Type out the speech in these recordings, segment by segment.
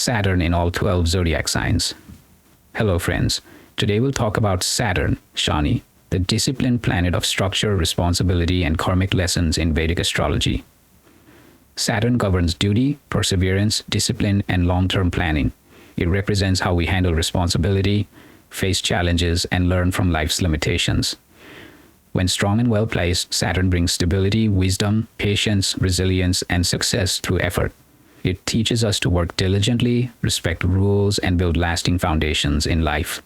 Saturn in all 12 zodiac signs. Hello friends, today we'll talk about Saturn, Shani, the disciplined planet of structure, responsibility, and karmic lessons in Vedic astrology. Saturn governs duty, perseverance, discipline, and long-term planning. It represents how we handle responsibility, face challenges, and learn from life's limitations. When strong and well-placed, Saturn brings stability, wisdom, patience, resilience, and success through effort. It teaches us to work diligently, respect rules, and build lasting foundations in life.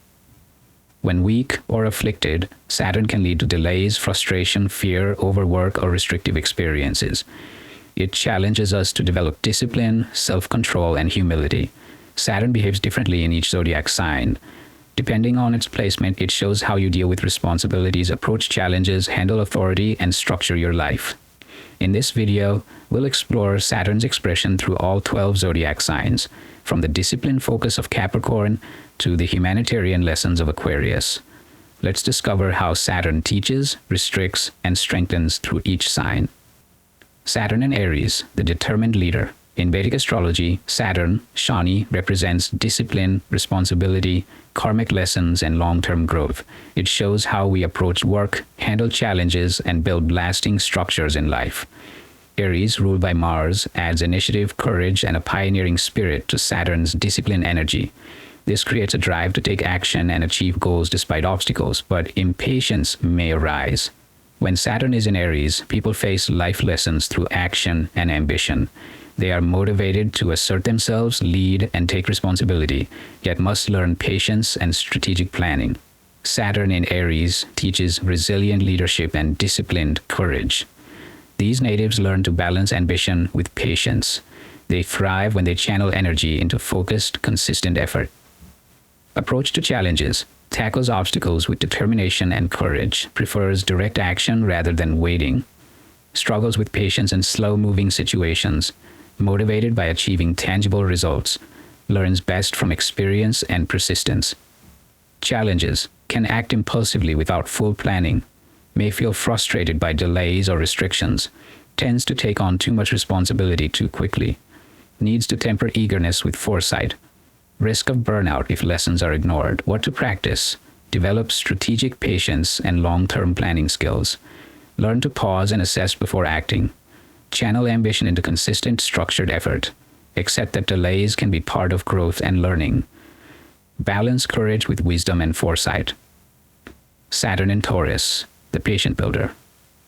When weak or afflicted, Saturn can lead to delays, frustration, fear, overwork, or restrictive experiences. It challenges us to develop discipline, self-control, and humility. Saturn behaves differently in each zodiac sign. Depending on its placement, it shows how you deal with responsibilities, approach challenges, handle authority, and structure your life. In this video, we'll explore Saturn's expression through all 12 zodiac signs, from the disciplined focus of Capricorn to the humanitarian lessons of Aquarius. Let's discover how Saturn teaches, restricts, and strengthens through each sign. Saturn in Aries, the determined leader. In Vedic astrology, Saturn, Shani, represents discipline, responsibility, karmic lessons, and long-term growth. It shows how we approach work, handle challenges, and build lasting structures in life. Aries, ruled by Mars, adds initiative, courage, and a pioneering spirit to Saturn's discipline energy. This creates a drive to take action and achieve goals despite obstacles, but impatience may arise. When Saturn is in Aries, people face life lessons through action and ambition. They are motivated to assert themselves, lead, and take responsibility, yet must learn patience and strategic planning. Saturn in Aries teaches resilient leadership and disciplined courage. These natives learn to balance ambition with patience. They thrive when they channel energy into focused, consistent effort. Approach to challenges. Tackles obstacles with determination and courage. Prefers direct action rather than waiting. Struggles with patience in slow-moving situations. Motivated by achieving tangible results. Learns best from experience and persistence. Challenges. Can act impulsively without full planning. May feel frustrated by delays or restrictions. Tends to take on too much responsibility too quickly. Needs to temper eagerness with foresight. Risk of burnout if lessons are ignored. What to practice? Develop strategic patience and long-term planning skills. Learn to pause and assess before acting. Channel ambition into consistent, structured effort. Accept that delays can be part of growth and learning. Balance courage with wisdom and foresight. Saturn in Taurus, the patient builder.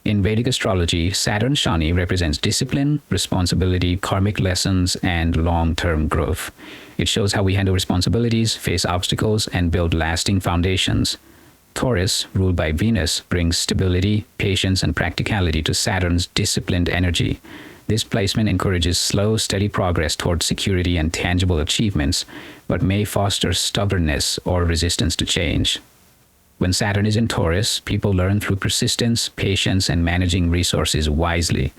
In Vedic astrology, Saturn Shani represents discipline, responsibility, karmic lessons, and long-term growth. It shows how we handle responsibilities, face obstacles, and build lasting foundations. Taurus, ruled by Venus, brings stability, patience, and practicality to Saturn's disciplined energy. This placement encourages slow, steady progress towards security and tangible achievements, but may foster stubbornness or resistance to change. When Saturn is in Taurus, people learn through persistence, patience, and managing resources wisely.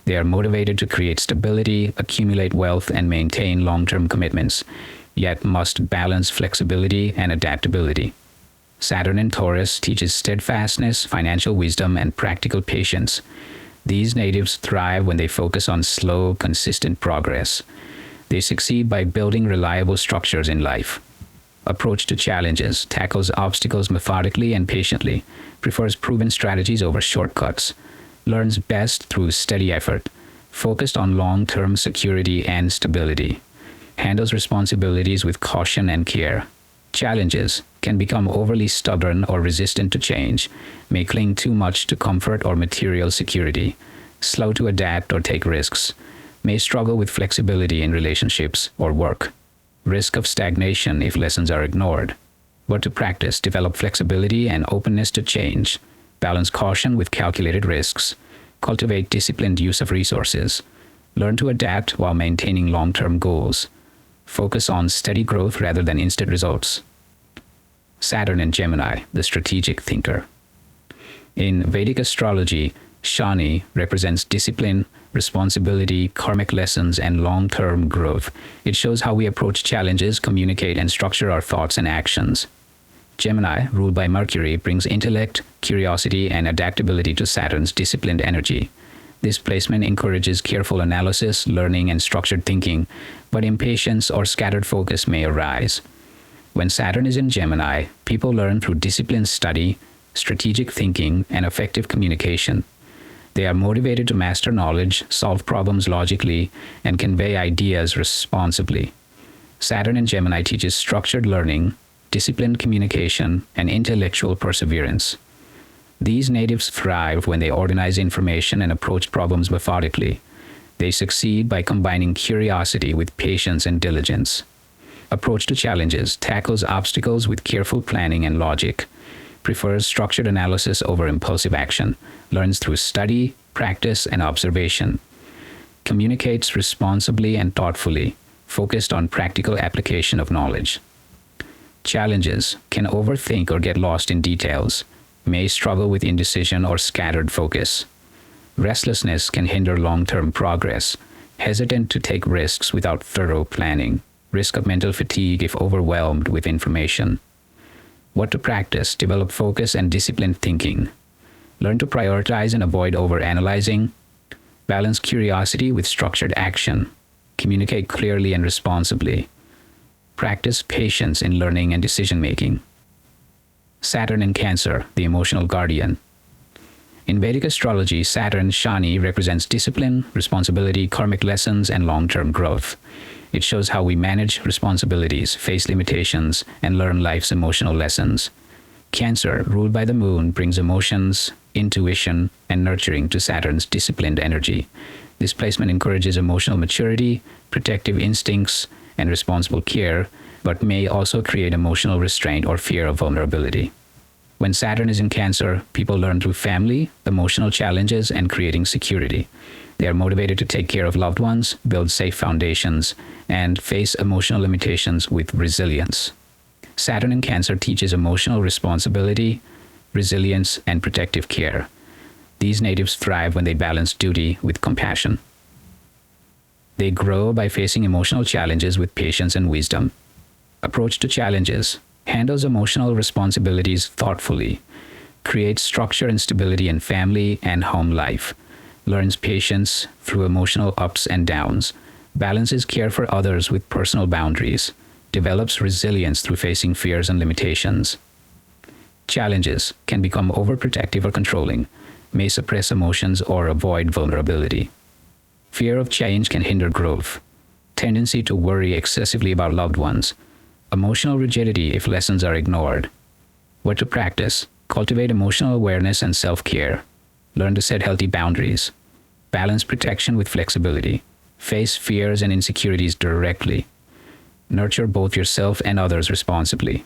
They are motivated to create stability, accumulate wealth, and maintain long-term commitments, yet must balance flexibility and adaptability. Saturn in Taurus teaches steadfastness, financial wisdom, and practical patience. These natives thrive when they focus on slow, consistent progress. They succeed by building reliable structures in life. Approach to challenges. Tackles obstacles methodically and patiently. Prefers proven strategies over shortcuts. Learns best through steady effort. Focused on long-term security and stability. Handles responsibilities with caution and care. Challenges. Can become overly stubborn or resistant to change. May cling too much to comfort or material security. Slow to adapt or take risks. May struggle with flexibility in relationships or work. Risk of stagnation if lessons are ignored. What to practice? Develop flexibility and openness to change. Balance caution with calculated risks. Cultivate disciplined use of resources. Learn to adapt while maintaining long-term goals. Focus on steady growth rather than instant results. Saturn in Gemini, the strategic thinker. In Vedic astrology, Shani represents discipline, responsibility, karmic lessons, and long-term growth. It shows how we approach challenges, communicate, and structure our thoughts and actions. Gemini, ruled by Mercury, brings intellect, curiosity, and adaptability to Saturn's disciplined energy. This placement encourages careful analysis, learning, and structured thinking, but impatience or scattered focus may arise. When Saturn is in Gemini, people learn through disciplined study, strategic thinking, and effective communication. They are motivated to master knowledge, solve problems logically, and convey ideas responsibly. Saturn in Gemini teaches structured learning, disciplined communication, and intellectual perseverance. These natives thrive when they organize information and approach problems methodically. They succeed by combining curiosity with patience and diligence. Approach to challenges: tackles obstacles with careful planning and logic. Prefers structured analysis over impulsive action. Learns through study, practice, and observation. Communicates responsibly and thoughtfully, focused on practical application of knowledge. Challenges: can overthink or get lost in details. May struggle with indecision or scattered focus. Restlessness can hinder long-term progress. Hesitant to take risks without thorough planning. Risk of mental fatigue if overwhelmed with information. What to practice: develop focus and disciplined thinking. Learn to prioritize and avoid overanalyzing. Balance curiosity with structured action. Communicate clearly and responsibly. Practice patience in learning and decision-making. Saturn in Cancer, the emotional guardian. In Vedic astrology, Saturn, Shani, represents discipline, responsibility, karmic lessons, and long-term growth. It shows how we manage responsibilities, face limitations, and learn life's emotional lessons. Cancer, ruled by the moon, brings emotions, intuition, and nurturing to Saturn's disciplined energy. This placement encourages emotional maturity, protective instincts, and responsible care, but may also create emotional restraint or fear of vulnerability. When Saturn is in Cancer, people learn through family, emotional challenges, and creating security. They are motivated to take care of loved ones, build safe foundations, and face emotional limitations with resilience. Saturn in Cancer teaches emotional responsibility, resilience, and protective care. These natives thrive when they balance duty with compassion. They grow by facing emotional challenges with patience and wisdom. Approach to challenges: handles emotional responsibilities thoughtfully, creates structure and stability in family and home life, learns patience through emotional ups and downs, balances care for others with personal boundaries, develops resilience through facing fears and limitations. Challenges: can become overprotective or controlling, may suppress emotions or avoid vulnerability. Fear of change can hinder growth, tendency to worry excessively about loved ones, emotional rigidity if lessons are ignored. What to practice: cultivate emotional awareness and self-care, learn to set healthy boundaries, balance protection with flexibility, face fears and insecurities directly, nurture both yourself and others responsibly.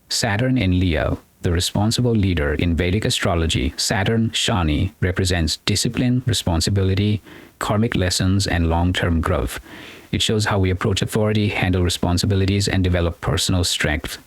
Saturn in Leo, the responsible leader. In Vedic astrology, Saturn, Shani, represents discipline, responsibility, karmic lessons, and long-term growth. It shows how we approach authority, handle responsibilities, and develop personal strength.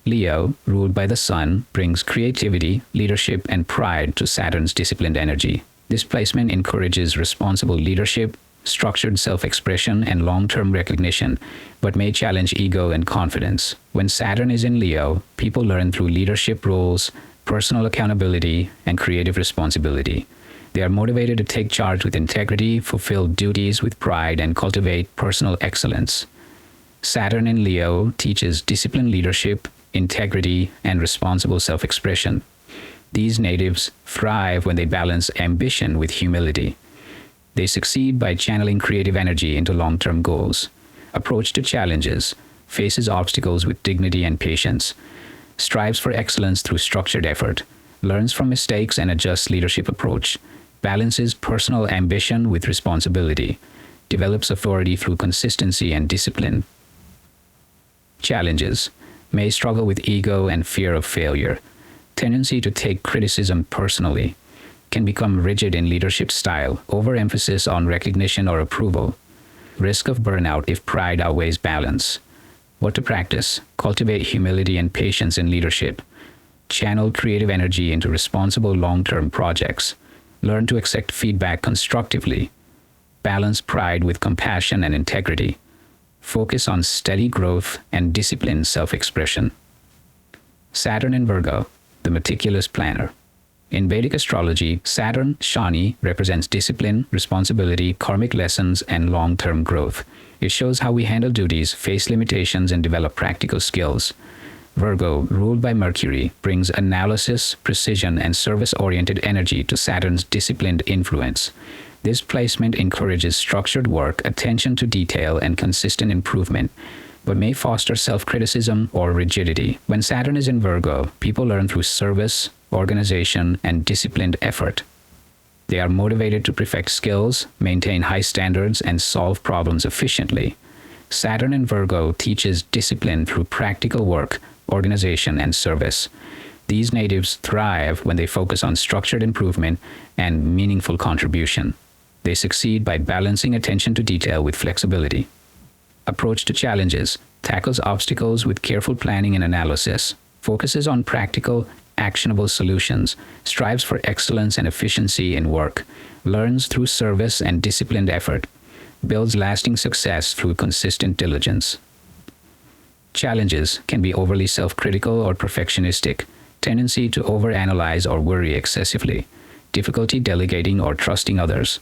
Leo, ruled by the sun, brings creativity, leadership, and pride to Saturn's disciplined energy. This placement encourages responsible leadership, structured self-expression, and long-term recognition, but may challenge ego and confidence. When Saturn is in Leo, people learn through leadership roles, personal accountability, and creative responsibility. They are motivated to take charge with integrity, fulfill duties with pride, and cultivate personal excellence. Saturn in Leo teaches disciplined leadership, integrity, and responsible self-expression. These natives thrive when they balance ambition with humility. They succeed by channeling creative energy into long-term goals. Approach to challenges: faces obstacles with dignity and patience, strives for excellence through structured effort, learns from mistakes and adjusts leadership approach, balances personal ambition with responsibility, develops authority through consistency and discipline. Challenges: may struggle with ego and fear of failure, tendency to take criticism personally, can become rigid in leadership style, overemphasis on recognition or approval, risk of burnout if pride outweighs balance. What to practice: cultivate humility and patience in leadership, channel creative energy into responsible long-term projects, learn to accept feedback constructively, balance pride with compassion and integrity, focus on steady growth and disciplined self-expression. Saturn in Virgo, the meticulous planner. In Vedic astrology, Saturn, Shani, represents discipline, responsibility, karmic lessons, and long-term growth. It shows how we handle duties, face limitations, and develop practical skills. Virgo, ruled by Mercury, brings analysis, precision, and service-oriented energy to Saturn's disciplined influence. This placement encourages structured work, attention to detail, and consistent improvement, but may foster self-criticism or rigidity. When Saturn is in Virgo, people learn through service, organization, and disciplined effort. They are motivated to perfect skills, maintain high standards, and solve problems efficiently. Saturn in Virgo teaches discipline through practical work, organization, and service. These natives thrive when they focus on structured improvement and meaningful contribution. They succeed by balancing attention to detail with flexibility. Approach to challenges tackles obstacles with careful planning and analysis, focuses on practical, actionable solutions, strives for excellence and efficiency in work, learns through service and disciplined effort, builds lasting success through consistent diligence. Challenges can be overly self-critical or perfectionistic, tendency to overanalyze or worry excessively, difficulty delegating or trusting others,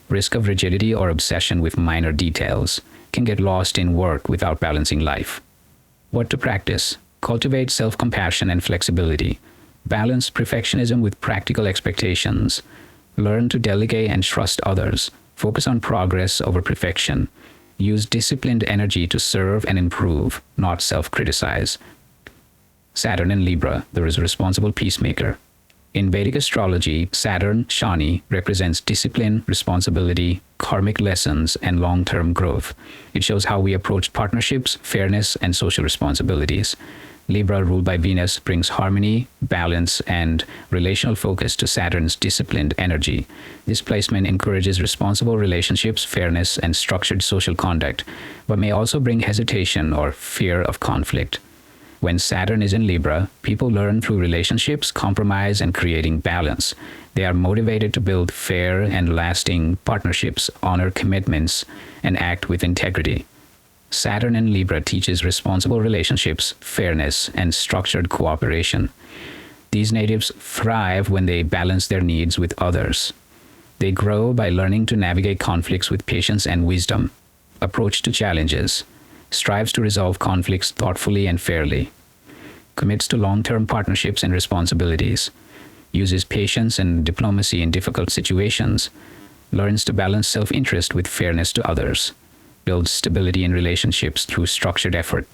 risk of rigidity or obsession with minor details, can get lost in work without balancing life. What to practice? Cultivate self-compassion and flexibility. Balance perfectionism with practical expectations. Learn to delegate and trust others. Focus on progress over perfection. Use disciplined energy to serve and improve, not self-criticize. Saturn in Libra, the responsible peacemaker. In Vedic astrology, Saturn, Shani, represents discipline, responsibility, karmic lessons, and long-term growth. It shows how we approach partnerships, fairness, and social responsibilities. Libra, ruled by Venus, brings harmony, balance, and relational focus to Saturn's disciplined energy. This placement encourages responsible relationships, fairness, and structured social conduct, but may also bring hesitation or fear of conflict. When Saturn is in Libra, people learn through relationships, compromise, and creating balance. They are motivated to build fair and lasting partnerships, honor commitments, and act with integrity. Saturn in Libra teaches responsible relationships, fairness, and structured cooperation. These natives thrive when they balance their needs with others. They grow by learning to navigate conflicts with patience and wisdom. Approach to challenges strives to resolve conflicts thoughtfully and fairly, commits to long-term partnerships and responsibilities, uses patience and diplomacy in difficult situations, learns to balance self-interest with fairness to others, builds stability in relationships through structured effort.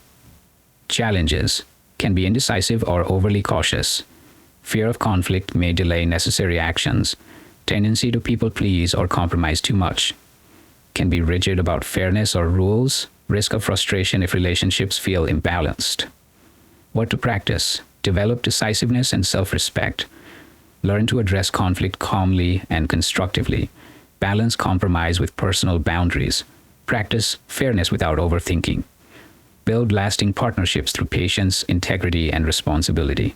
Challenges can be indecisive or overly cautious. Fear of conflict may delay necessary actions, tendency to people-please or compromise too much, can be rigid about fairness or rules, risk of frustration if relationships feel imbalanced. What to practice? Develop decisiveness and self-respect. Learn to address conflict calmly and constructively. Balance compromise with personal boundaries. Practice fairness without overthinking. Build lasting partnerships through patience, integrity, and responsibility.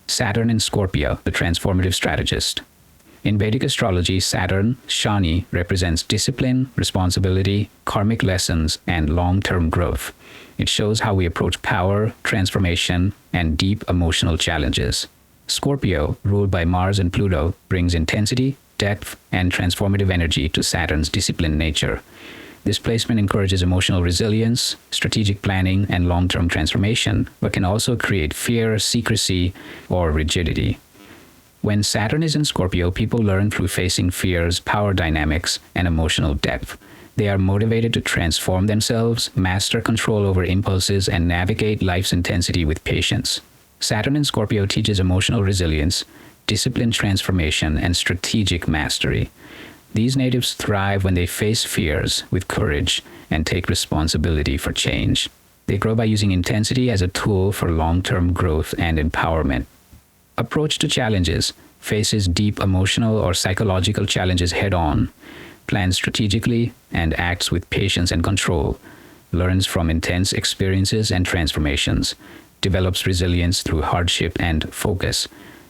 Saturn in Scorpio, the transformative strategist. In Vedic astrology, Saturn, Shani, represents discipline, responsibility, karmic lessons, and long-term growth. It shows how we approach power, transformation, and deep emotional challenges. Scorpio, ruled by Mars and Pluto, brings intensity, depth, and transformative energy to Saturn's disciplined nature. This placement encourages emotional resilience, strategic planning, and long-term transformation, but can also create fear, secrecy, or rigidity. When Saturn is in Scorpio, people learn through facing fears, power dynamics, and emotional depth. They are motivated to transform themselves, master control over impulses, and navigate life's intensity with patience. Saturn in Scorpio teaches emotional resilience, disciplined transformation, and strategic mastery. These natives thrive when they face fears with courage and take responsibility for change. They grow by using intensity as a tool for long-term growth and empowerment. Approach to challenges faces deep emotional or psychological challenges head-on, plans strategically, and acts with patience and control, learns from intense experiences and transformations, develops resilience through hardship and focus,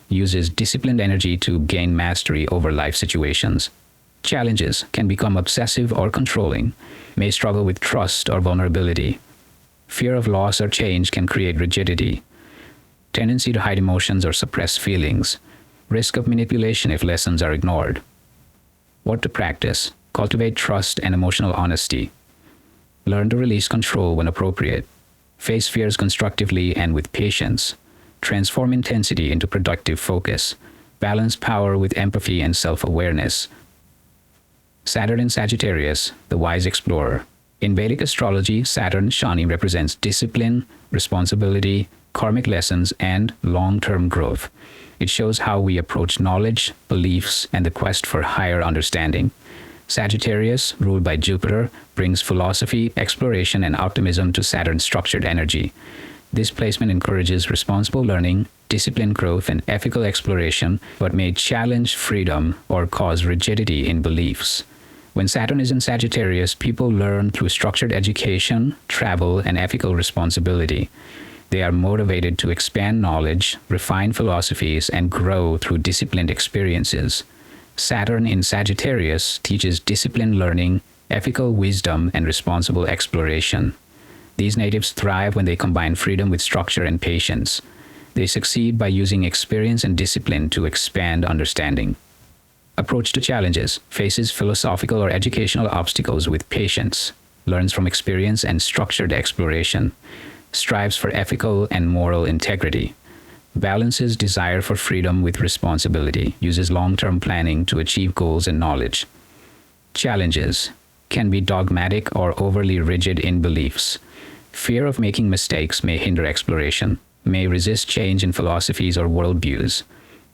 uses disciplined energy to gain mastery over life situations. Challenges can become obsessive or controlling, may struggle with trust or vulnerability. Fear of loss or change can create rigidity. tendency to hide emotions or suppress feelings, risk of manipulation if lessons are ignored. What to practice? Cultivate trust and emotional honesty. Learn to release control when appropriate. Face fears constructively and with patience. Transform intensity into productive focus. Balance power with empathy and self-awareness. Saturn in Sagittarius, the wise explorer. In Vedic astrology, Saturn, Shani, represents discipline, responsibility, karmic lessons, and long-term growth. It shows how we approach knowledge, beliefs, and the quest for higher understanding. Sagittarius, ruled by Jupiter, brings philosophy, exploration, and optimism to Saturn's structured energy. This placement encourages responsible learning, disciplined growth, and ethical exploration, but may challenge freedom or cause rigidity in beliefs. When Saturn is in Sagittarius, people learn through structured education, travel, and ethical responsibility. They are motivated to expand knowledge, refine philosophies, and grow through disciplined experiences. Saturn in Sagittarius teaches disciplined learning, ethical wisdom, and responsible exploration. These natives thrive when they combine freedom with structure and patience. They succeed by using experience and discipline to expand understanding. Approach to challenges: faces philosophical or educational obstacles with patience, learns from experience and structured exploration, strives for ethical and moral integrity, balances desire for freedom with responsibility, uses long-term planning to achieve goals and knowledge. Challenges: can be dogmatic or overly rigid in beliefs. Fear of making mistakes may hinder exploration, may resist change in philosophies or worldviews.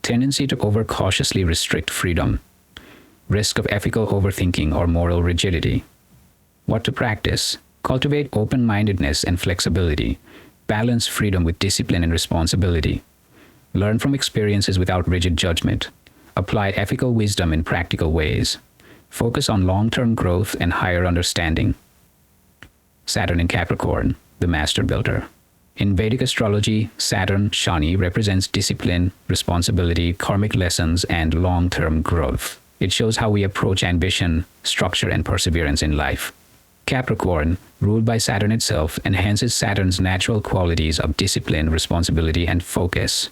Tendency to overcautiously restrict freedom. Risk of ethical overthinking or moral rigidity. What to practice? Cultivate open-mindedness and flexibility. Balance freedom with discipline and responsibility. Learn from experiences without rigid judgment. Apply ethical wisdom in practical ways. Focus on long-term growth and higher understanding. Saturn in Capricorn, the master builder. In Vedic astrology, Saturn, Shani, represents discipline, responsibility, karmic lessons, and long-term growth. It shows how we approach ambition, structure, and perseverance in life. Capricorn, ruled by Saturn itself, enhances Saturn's natural qualities of discipline, responsibility, and focus.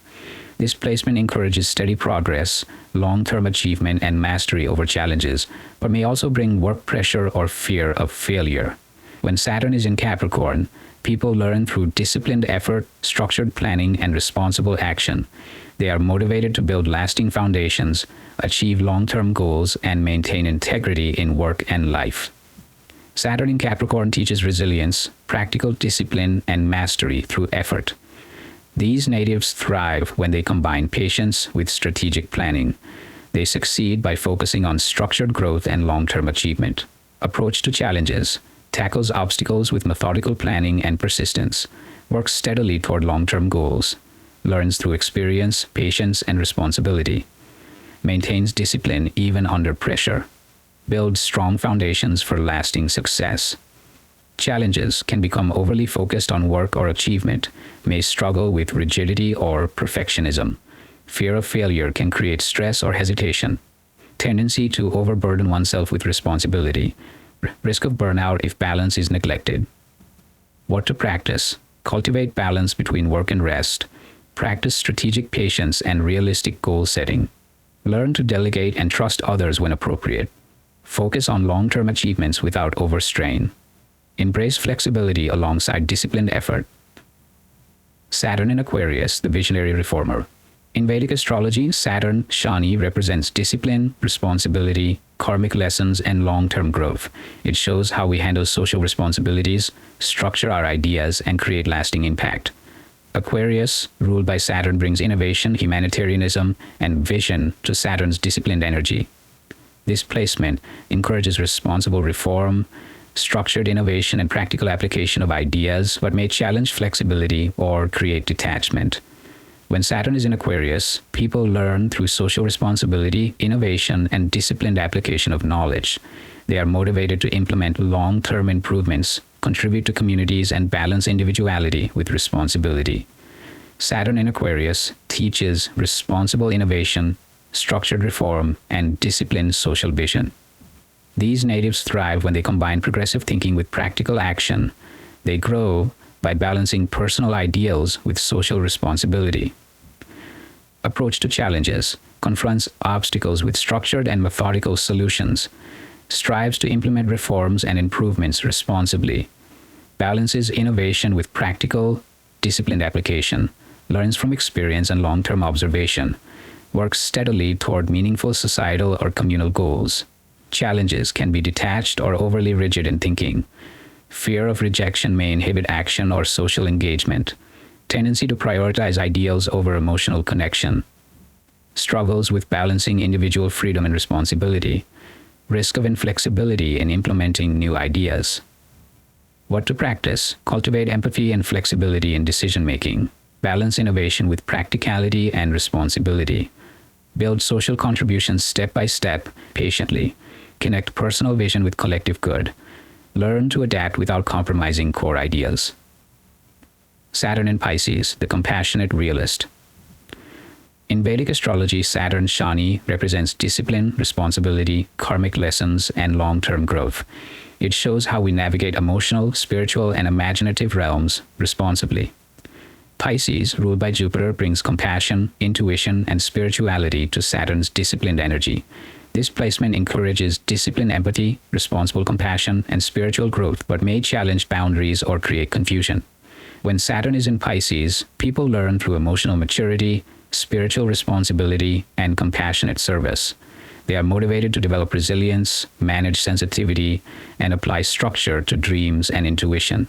This placement encourages steady progress, long-term achievement, and mastery over challenges, but may also bring work pressure or fear of failure. When Saturn is in Capricorn, people learn through disciplined effort, structured planning, and responsible action. They are motivated to build lasting foundations, achieve long-term goals, and maintain integrity in work and life. Saturn in Capricorn teaches resilience, practical discipline, and mastery through effort. These natives thrive when they combine patience with strategic planning. They succeed by focusing on structured growth and long-term achievement. Approach to challenges: tackles obstacles with methodical planning and persistence, works steadily toward long-term goals, learns through experience, patience, and responsibility, maintains discipline even under pressure, builds strong foundations for lasting success. Challenges: can become overly focused on work or achievement, may struggle with rigidity or perfectionism. Fear of failure can create stress or hesitation. Tendency to overburden oneself with responsibility. Risk of burnout if balance is neglected. What to practice? Cultivate balance between work and rest. Practice strategic patience and realistic goal setting. Learn to delegate and trust others when appropriate. Focus on long-term achievements without overstrain. Embrace flexibility alongside disciplined effort. Saturn in Aquarius, the visionary reformer. In Vedic astrology, Saturn, Shani, represents discipline, responsibility, karmic lessons, and long-term growth. It shows how we handle social responsibilities, structure our ideas, and create lasting impact. Aquarius, ruled by Saturn, brings innovation, humanitarianism, and vision to Saturn's disciplined energy. This placement encourages responsible reform, structured innovation, and practical application of ideas, but may challenge flexibility or create detachment. When Saturn is in Aquarius, people learn through social responsibility, innovation, and disciplined application of knowledge. They are motivated to implement long-term improvements, contribute to communities, and balance individuality with responsibility. Saturn in Aquarius teaches responsible innovation, structured reform, and disciplined social vision. These natives thrive when they combine progressive thinking with practical action. They grow by balancing personal ideals with social responsibility. Approach to challenges: confronts obstacles with structured and methodical solutions, strives to implement reforms and improvements responsibly, balances innovation with practical, disciplined application, learns from experience and long-term observation, works steadily toward meaningful societal or communal goals. Challenges can be detached or overly rigid in thinking. Fear of rejection may inhibit action or social engagement. Tendency to prioritize ideals over emotional connection. Struggles with balancing individual freedom and responsibility. Risk of inflexibility in implementing new ideas. What to practice: cultivate empathy and flexibility in decision-making. Balance innovation with practicality and responsibility. Build social contributions step by step, patiently. Connect personal vision with collective good. Learn to adapt without compromising core ideas. Saturn in Pisces, the compassionate realist. In Vedic astrology, Saturn Shani represents discipline, responsibility, karmic lessons, and long-term growth. It shows how we navigate emotional, spiritual, and imaginative realms responsibly. Pisces, ruled by Jupiter, brings compassion, intuition, and spirituality to Saturn's disciplined energy. This placement encourages disciplined empathy, responsible compassion, and spiritual growth, but may challenge boundaries or create confusion. When Saturn is in Pisces, people learn through emotional maturity, spiritual responsibility, and compassionate service. They are motivated to develop resilience, manage sensitivity, and apply structure to dreams and intuition.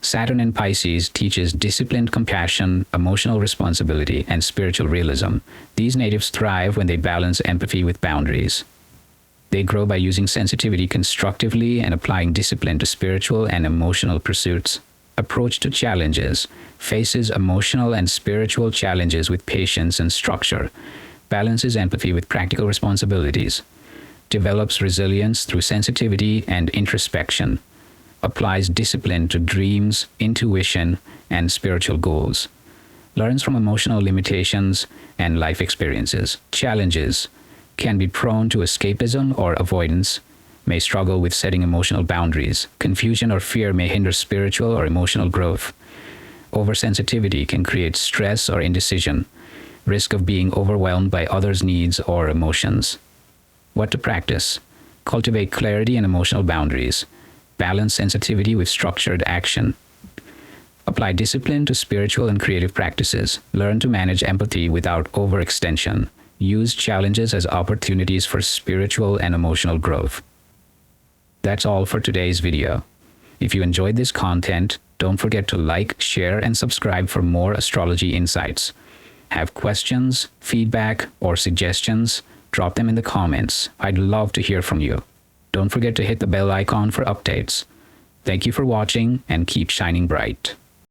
Saturn in Pisces teaches disciplined compassion, emotional responsibility, and spiritual realism. These natives thrive when they balance empathy with boundaries. They grow by using sensitivity constructively and applying discipline to spiritual and emotional pursuits. Approach to challenges: faces emotional and spiritual challenges with patience and structure. Balances empathy with practical responsibilities. Develops resilience through sensitivity and introspection. Applies discipline to dreams, intuition, and spiritual goals. Learns from emotional limitations and life experiences. Challenges: can be prone to escapism or avoidance, may struggle with setting emotional boundaries. Confusion or fear may hinder spiritual or emotional growth. Oversensitivity can create stress or indecision. Risk of being overwhelmed by others' needs or emotions. What to practice: cultivate clarity and emotional boundaries. Balance sensitivity with structured action. Apply discipline to spiritual and creative practices. Learn to manage empathy without overextension. Use challenges as opportunities for spiritual and emotional growth. That's all for today's video. If you enjoyed this content, don't forget to like, share, and subscribe for more astrology insights. Have questions, feedback, or suggestions? Drop them in the comments. I'd love to hear from you. Don't forget to hit the bell icon for updates. Thank you for watching and keep shining bright.